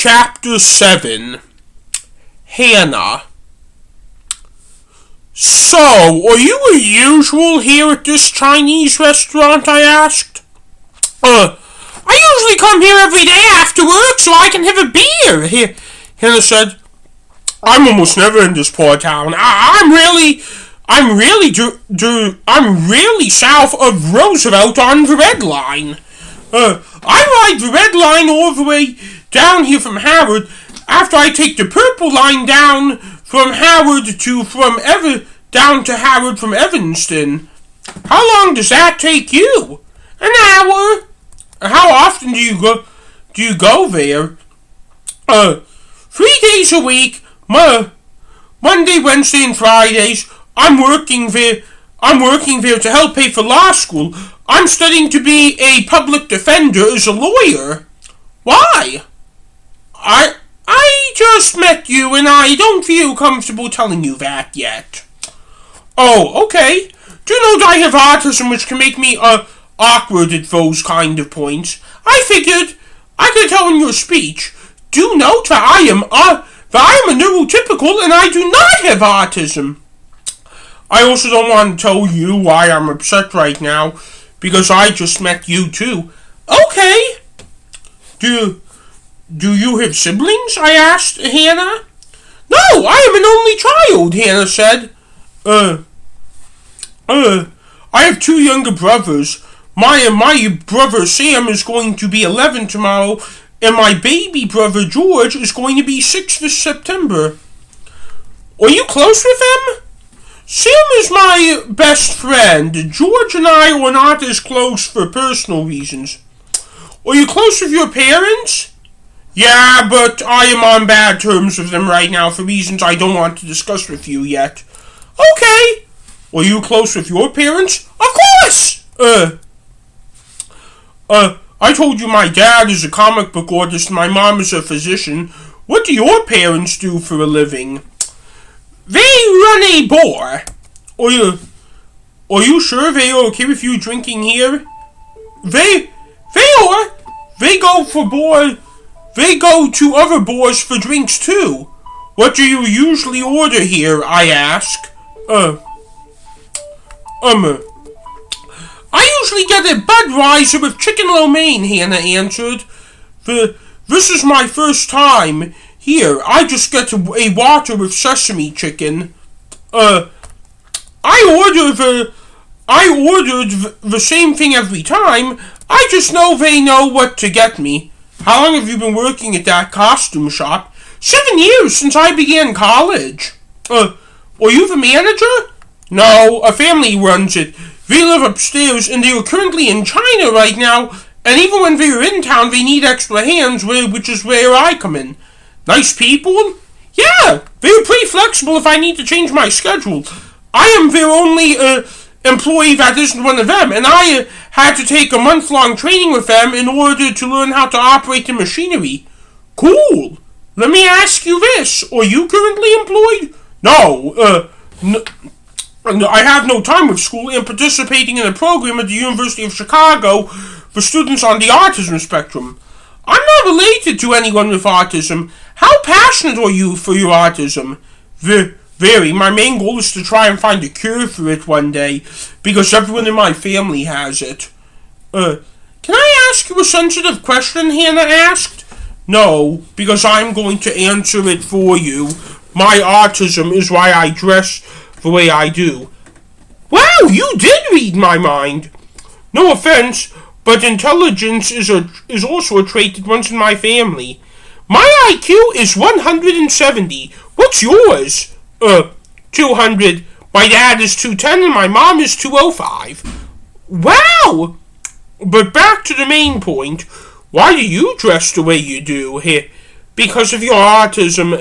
Chapter 7. Hannah. So, are you a usual here at this Chinese restaurant? I asked. I usually come here every day after work so I can have a beer, Hannah said. I'm almost never in this poor town. I'm really south of Roosevelt on the Red Line. I ride the Red Line all the way down here from Howard after I take the Purple Line down from Howard down to Howard from Evanston. How long does that take you? An hour. How often do you go there? 3 days a week. Monday, Wednesday, and Fridays. I'm working there to help pay for law school. I'm studying to be a public defender as a lawyer. Why? I just met you and I don't feel comfortable telling you that yet. Oh, okay. Do you know that I have autism, which can make me awkward at those kind of points? I figured I could tell in your speech. Do note that I am a neurotypical and I do not have autism. I also don't want to tell you why I'm upset right now, because I just met you too. Okay. Do you have siblings? I asked Hannah. No, I am an only child, Hannah said. I have 2 younger brothers. My brother Sam is going to be 11 tomorrow, and my baby brother George is going to be 6 this September. Are you close with them? Sam is my best friend. George and I are not as close for personal reasons. Are you close with your parents? Yeah, but I am on bad terms with them right now for reasons I don't want to discuss with you yet. Okay. Are you close with your parents? Of course! I told you my dad is a comic book artist and my mom is a physician. What do your parents do for a living? They run a bar. Are you sure they are okay with you drinking here? They are. They go to other bars for drinks too. What do you usually order here? I ask. I usually get a Budweiser with chicken lo mein, Hannah answered. This is my first time here. I just get a water with sesame chicken. I ordered the same thing every time. I just know they know what to get me. How long have you been working at that costume shop? 7 years since I began college. Are you the manager? No, a family runs it. They live upstairs and they are currently in China right now, and even when they are in town they need extra hands, which is where I come in. Nice people? Yeah, they are pretty flexible if I need to change my schedule. I am their only employee that isn't one of them, and I had to take a month-long training with them in order to learn how to operate the machinery. Cool. Let me ask you this. Are you currently employed? No, I have no time with school and participating in a program at the University of Chicago for students on the autism spectrum. I'm not related to anyone with autism. How passionate are you for your autism? Very. My main goal is to try and find a cure for it one day, because everyone in my family has it. Can I ask you a sensitive question? Hannah asked. No, because I'm going to answer it for you. My autism is why I dress the way I do. Wow, you did read my mind. No offense, but intelligence is also a trait that runs in my family. My IQ is 170. What's yours? 200. My dad is 210 and my mom is 205. Wow! But back to the main point. Why do you dress the way you do here? Because of your autism,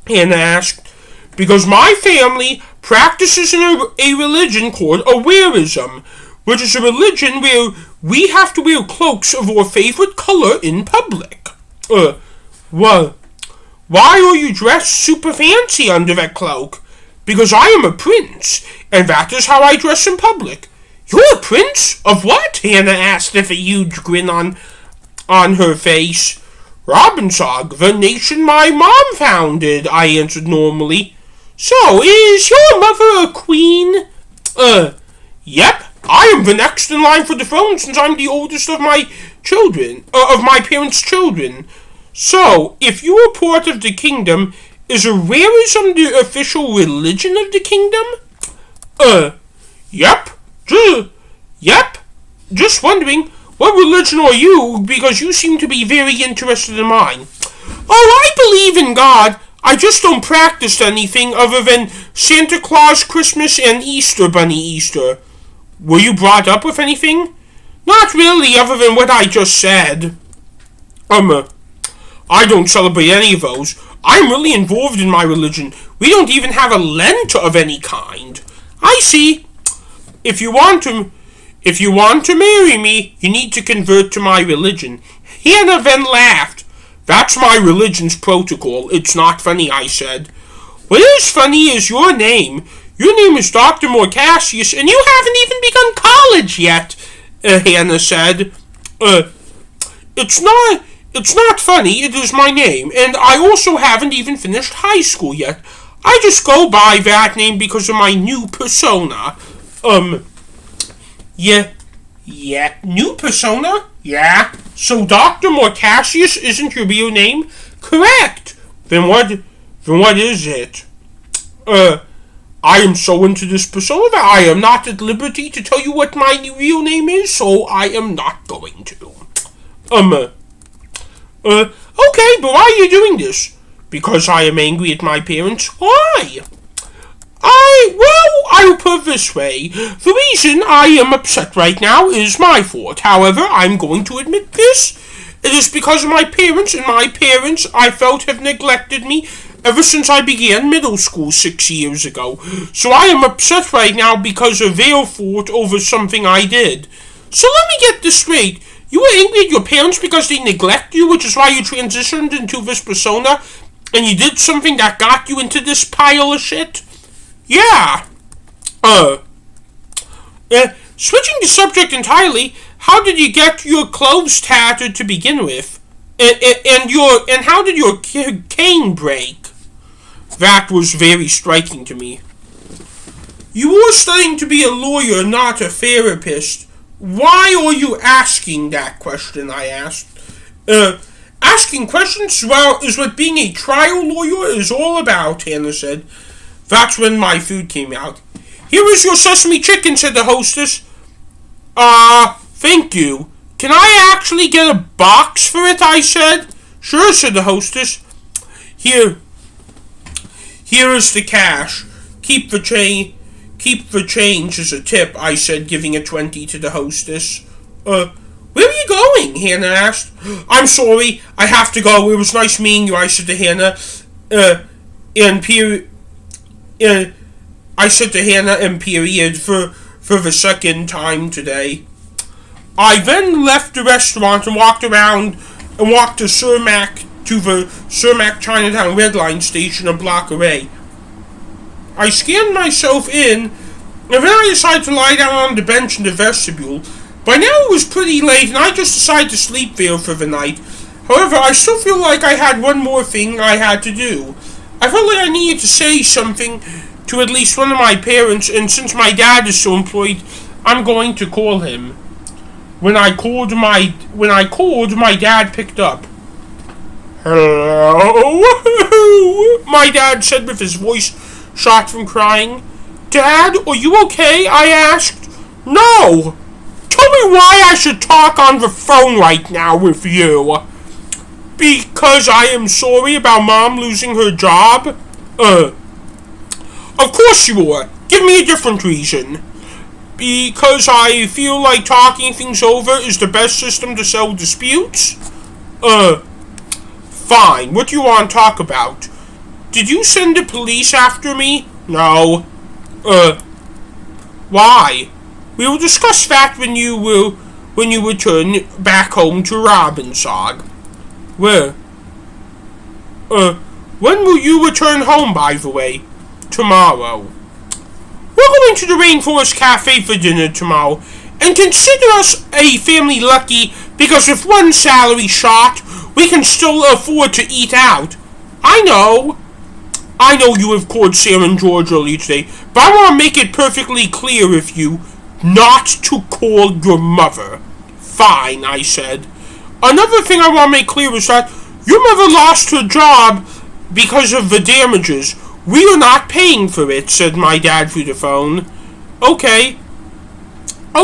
Hannah asked. Because my family practices a religion called Awareism, which is a religion where we have to wear cloaks of our favorite color in public. Well, why are you dressed super fancy under that cloak? Because I am a prince, and that is how I dress in public. You're a prince? Of what? Hannah asked with a huge grin on her face. Robbinsog, the nation my mom founded, I answered normally. So, is your mother a queen? Yep. I am the next in line for the throne since I'm the oldest of my children, of my parents' children. So, if you are part of the kingdom, is Awarism the official religion of the kingdom? Yep. Yep. Just wondering, what religion are you, because you seem to be very interested in mine. Oh, I believe in God. I just don't practice anything other than Santa Claus, Christmas, and Easter Bunny Easter. Were you brought up with anything? Not really, other than what I just said. I don't celebrate any of those. I'm really involved in my religion. We don't even have a Lent of any kind. I see. If you want to marry me, you need to convert to my religion. Hannah then laughed. That's my religion's protocol. It's not funny, I said. What is funny is your name. Your name is Dr. Morcassius, and you haven't even begun college yet, Hannah said. It's not funny, it is my name, and I also haven't even finished high school yet. I just go by that name because of my new persona. Yeah, new persona? Yeah. So Dr. Morcassius isn't your real name? Correct. Then what is it? I am so into this persona that I am not at liberty to tell you what my real name is, so I am not going to. Okay, but why are you doing this? Because I am angry at my parents. Why? I'll put it this way. The reason I am upset right now is my fault. However, I'm going to admit this. It is because of my parents, and my parents, I felt, have neglected me ever since I began middle school 6 years ago. So I am upset right now because of their fault over something I did. So let me get this straight. You were angry at your parents because they neglect you, which is why you transitioned into this persona, and you did something that got you into this pile of shit? Yeah. Switching the subject entirely, how did you get your clothes tattered to begin with? And how did your cane break? That was very striking to me. You were studying to be a lawyer, not a therapist. Why are you asking that question, I asked. Asking questions, well, is what being a trial lawyer is all about, Hannah said. That's when my food came out. Here is your sesame chicken, said the hostess. Thank you. Can I actually get a box for it, I said. Sure, said the hostess. Here is the cash. Keep the change as a tip, I said, giving a 20 to the hostess. Where are you going? Hannah asked. I'm sorry, I have to go. It was nice meeting you, I said to Hannah. I said to Hannah in period for the second time today. I then left the restaurant and walked around and walked to the Cermak Chinatown Red Line station a block away. I scanned myself in, and then I decided to lie down on the bench in the vestibule. By now it was pretty late, and I just decided to sleep there for the night. However, I still feel like I had one more thing I had to do. I felt like I needed to say something to at least one of my parents, and since my dad is so employed, I'm going to call him. When I called, my dad picked up. Hello? My dad said with his voice shot from crying. Dad, are you okay? I asked. No! Tell me why I should talk on the phone right now with you. Because I am sorry about Mom losing her job? Of course you are. Give me a different reason. Because I feel like talking things over is the best system to settle disputes? Fine. What do you want to talk about? Did you send the police after me? No. Why? We will discuss that when you return back home to Robbinsog. Where? When will you return home, by the way? Tomorrow. We're going to the Rainforest Cafe for dinner tomorrow, And consider us a family lucky because with one salary shot, we can still afford to eat out. I know you have called Sam and George earlier today, but I want to make it perfectly clear with you not to call your mother. Fine, I said. Another thing I want to make clear is that your mother lost her job because of the damages. We are not paying for it, said my dad through the phone. Okay. I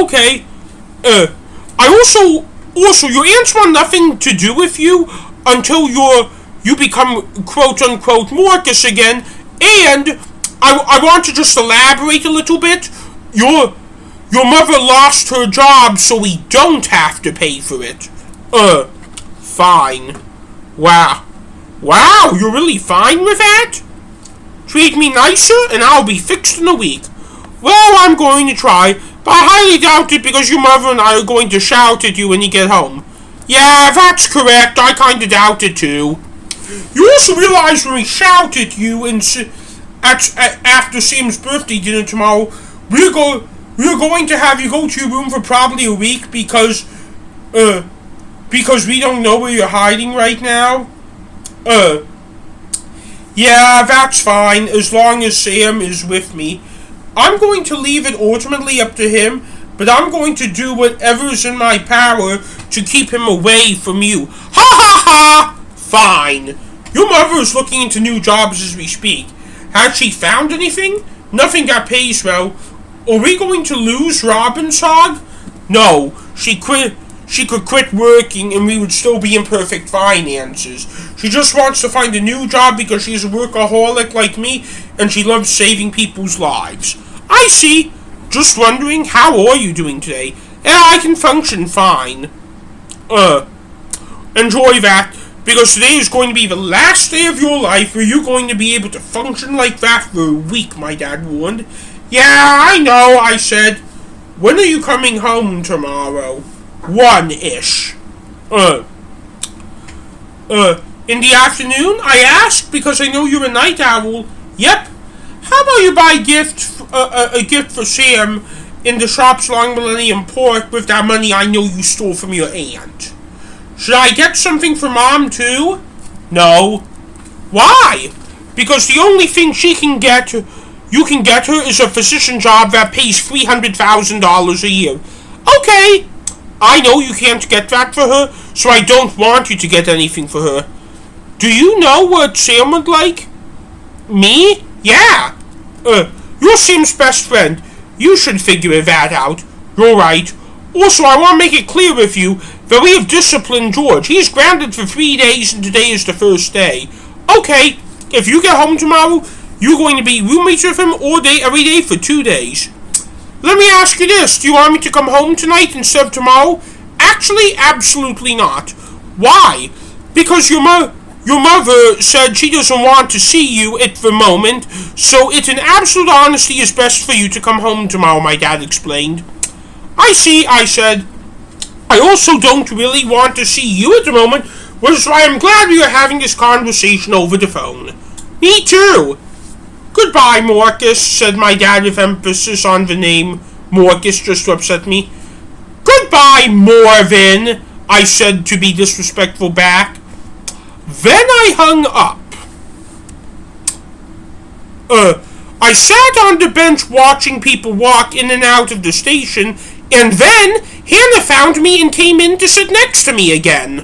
also, your aunts want nothing to do with you until you become quote-unquote Marcus again, and I want to just elaborate a little bit. Your mother lost her job, so we don't have to pay for it. Fine. Wow, you're really fine with that? Treat me nicer, and I'll be fixed in a week. Well, I'm going to try, but I highly doubt it because your mother and I are going to shout at you when you get home. Yeah, that's correct. I kind of doubt it too. You also realize when we shout at you after Sam's birthday dinner tomorrow, we're going to have you go to your room for probably a week because we don't know where you're hiding right now. Yeah, that's fine as long as Sam is with me. I'm going to leave it ultimately up to him, but I'm going to do whatever is in my power to keep him away from you. Ha ha ha! Fine. Your mother is looking into new jobs as we speak. Has she found anything? Nothing that pays well. Are we going to lose Robbinsog? No, she could quit working and we would still be in perfect finances. She just wants to find a new job because she's a workaholic like me and she loves saving people's lives. I see. Just wondering, how are you doing today? Yeah, I can function fine. Enjoy that, because today is going to be the last day of your life where you're going to be able to function like that for a week, my dad warned. Yeah, I know, I said. When are you coming home tomorrow? 1-ish. In the afternoon? I asked, because I know you're a night owl. Yep. How about you buy a gift for Sam in the shops along Millennium Park with that money I know you stole from your aunt? Should I get something for Mom too? No. Why? Because the only thing you can get her is a physician job that pays $300,000 a year. Okay. I know you can't get that for her, so I don't want you to get anything for her. Do you know what Sam would like? Me? Yeah. You're Sam's best friend. You should figure that out. You're right. Also, I want to make it clear with you that we have disciplined George. He's grounded for 3 days and today is the first day. Okay, if you get home tomorrow, you're going to be roommates with him all day, every day for 2 days. Let me ask you this. Do you want me to come home tonight instead of tomorrow? Actually, absolutely not. Why? Because your mother said she doesn't want to see you at the moment, so it's in absolute honesty is best for you to come home tomorrow, my dad explained. I see, I said. I also don't really want to see you at the moment, which is why I'm glad we are having this conversation over the phone. Me too. Goodbye, Marcus, said my dad with emphasis on the name Marcus just to upset me. Goodbye, Marvin, I said to be disrespectful back. Then I hung up. I sat on the bench watching people walk in and out of the station, and then Hannah found me and came in to sit next to me again.